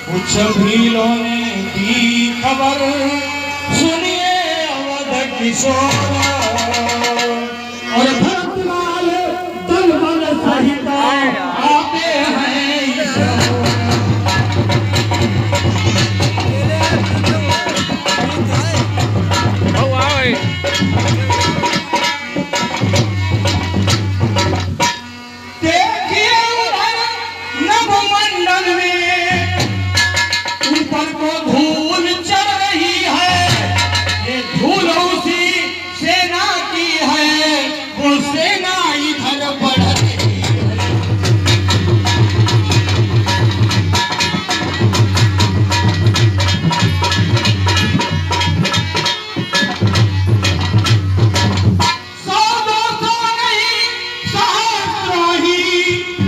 कुछ भीलों ने दी खबर, सुनिए अवध किशोर और भक्तलाल दलबल सहित आते हैं ईश्वर। देखिए उधर नभमंडल में ऊपर को धूल चढ़ रही है, ये धूल उसी सेना की है, वो सेना इधर बढ़ रही है। सौ दो सौ नहीं सहस्त्रों ही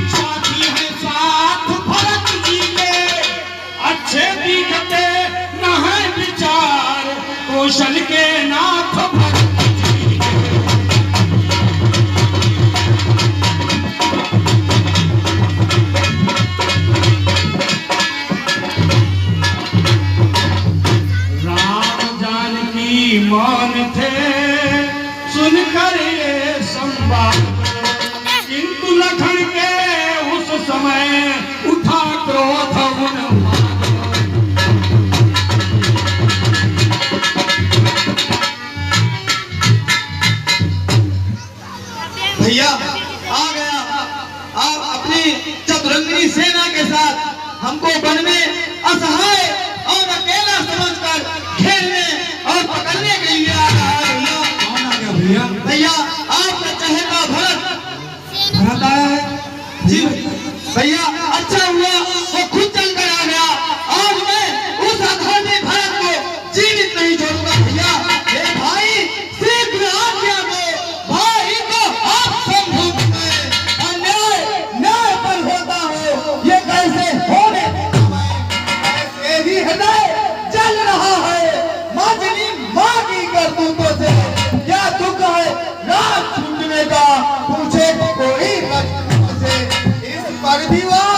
साथी है साथ भरत जी के, अच्छे दिखते न है विचार कौशल के नाथ भरत जी के। राम जानकी मौन थे सुनकर ये संवाद, किंतु लखन के उस समय उठा क्रोध उन्माद। भैया आ गया, आप अपनी चतुरंगी सेना के साथ हमको वन में असहाय और अकेला समझकर खेलने और पकड़ने के लिए आ रहा है। भैया कौन आ गया भैया? भैया आपका चहेता भरत भरत आया है जी। भैया अच्छा हुआ वो खुद चलकर आ गया, आज मैं उस अधर्मी भरत को जीवित नहीं छोड़ूंगा। भैया हे भाई शीघ्र आज्ञा दो, भाई को आप समझो गए, अन्याय न्याय पर होता हो ये कैसे होने देता मैं? ऐसे ही हृदय जल रहा है माजनी माँ की करतूतों से, क्या दुख है रात छूटने का पूछे कोई रक्त से। इस पर भी वह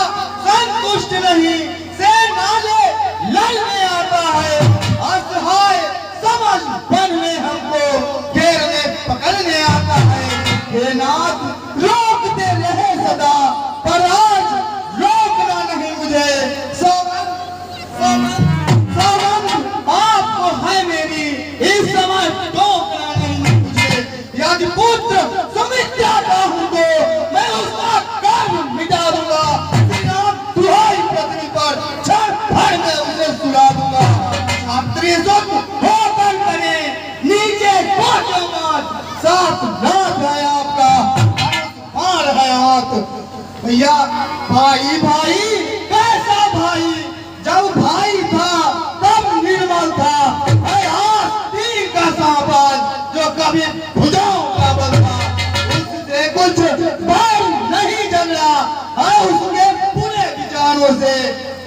संतुष्ट नहीं, से नाले लड़ने आता है, असहाय समझ वन में हमको घेरने पकड़ने आता है। हे नाथ रोकते रहे सदा, पर आज रोकना नहीं मुझे। सोमन सोमन सोमन आपको है मेरी, इस समय टोकना नहीं मुझे। यदि पुत्र सुमित्रा का हूँ तो मैं उसका कर्म मिटा दूंगा, श्री राम दुहाई पत्नी पर क्षण भर में उसे सुला दूंगा। छात्री सुख होकर करे नीचे पहुंचो मत, साथ नाथ है आपका पार है हाथ। भैया भाई भाई कैसा भाई, जब भाई था तब निर्मल था, है आज तीर का सामान जो कभी भुजाओं का बल था। उससे कुछ बैर नहीं जम रहा है, उसके पूरे विचारों से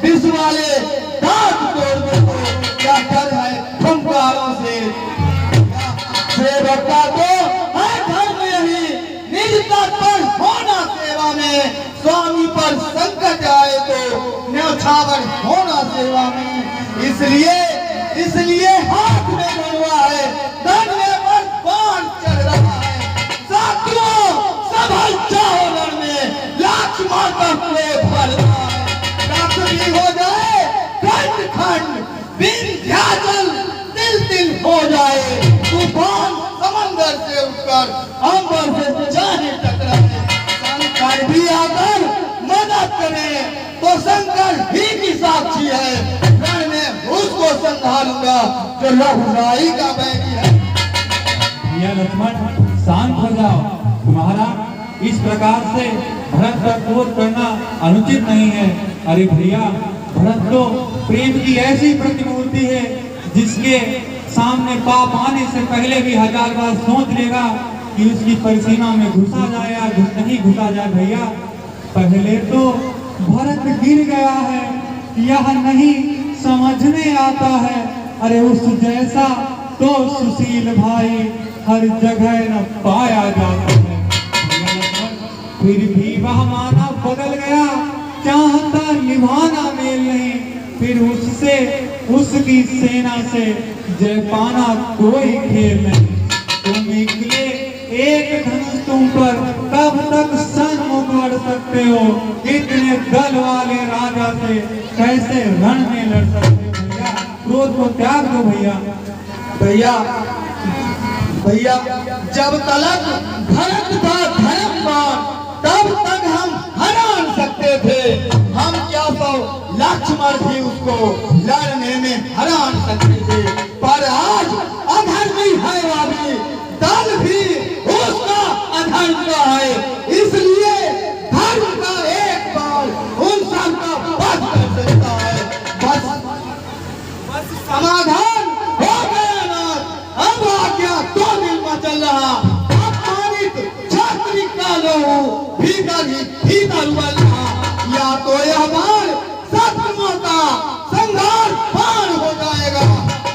विष वाले दांत तोड़ दो, क्या डर है खूंखारों से। सेवक का तो है धर्म यही, निज तत्पर होना सेवा में, स्वामी पर संकट आए तो न्यौछावर होना सेवा में। इसलिए हाथ में बनवा है, धनवे पर बाण चढ़ रहा है। साथियों संभल जाओ रण में, लक्ष्मण का क्रोध भर रहा है। रात्रि हो जाए खंड खंड, विंध्याचल तिल तिल हो जाए, तूफान समंदर से उठकर अंबर से चाहे टकराए। शंकर भी आकर मदद करे तो शंकर ही की साक्षी है, रण में उसको संभालूंगा जो रघुराई का बैरी है। भैया लक्ष्मण शांत हो जाओ, तुम्हारा इस प्रकार से भरत का क्रोध करना अनुचित नहीं है। अरे भैया भरत तो प्रेम की ऐसी प्रतिमूर्ति है जिसके सामने पाप आने से पहले भी 1000 बार सोच लेगा कि उसकी परिसीमा में घुसा जाए या नहीं घुसा जाए। भैया पहले तो भरत गिर गया है, यह नहीं समझ में आता है। अरे उस जैसा तो सुशील भाई हर जगह न पाया जाता है। फिर भी वह मानव बदल गया, चाहता निभाना मेल नहीं, फिर उससे उसकी सेना से जय पाना कोई खेल नहीं। तुम निकले एक धनुष तुम पर कब तक सन्मुख लड़ सकते हो? इतने दल वाले राजा से कैसे रण में लड़ सकते हो? भैया क्रोध को त्याग दो भैया। भैया भैया जब तलक भरत था धर्मवान तब तक हम हरा सकते थे। हम क्या सौ लक्ष्मण भी उसको लड़ने में हरा सकते थे, पर आज अधर्मी है वाली दल भी उसका अधर्म का है। इसलिए धर्म का एक बार उन सब का वध कर सकता है। बस समाधान हो गया ना। अब आज्ञा दो दिन में चल रहा अपमानित छात्री का लोहू भीतर उबल रहा। या तो यह बार शत्रुओं का संघार पार हो जाएगा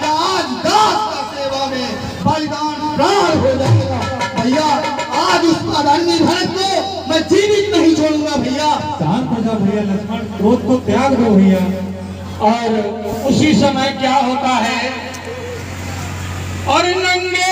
या आज दास का सेवा में बलिदान प्राण हो जाएगा। भैया आज उस अधर्मी भरत को मैं जीवित नहीं छोड़ूंगा। भैया शांत हो जा भैया लक्ष्मण, क्रोध को त्याग दो भैया। और उसी समय क्या होता है, और नंगे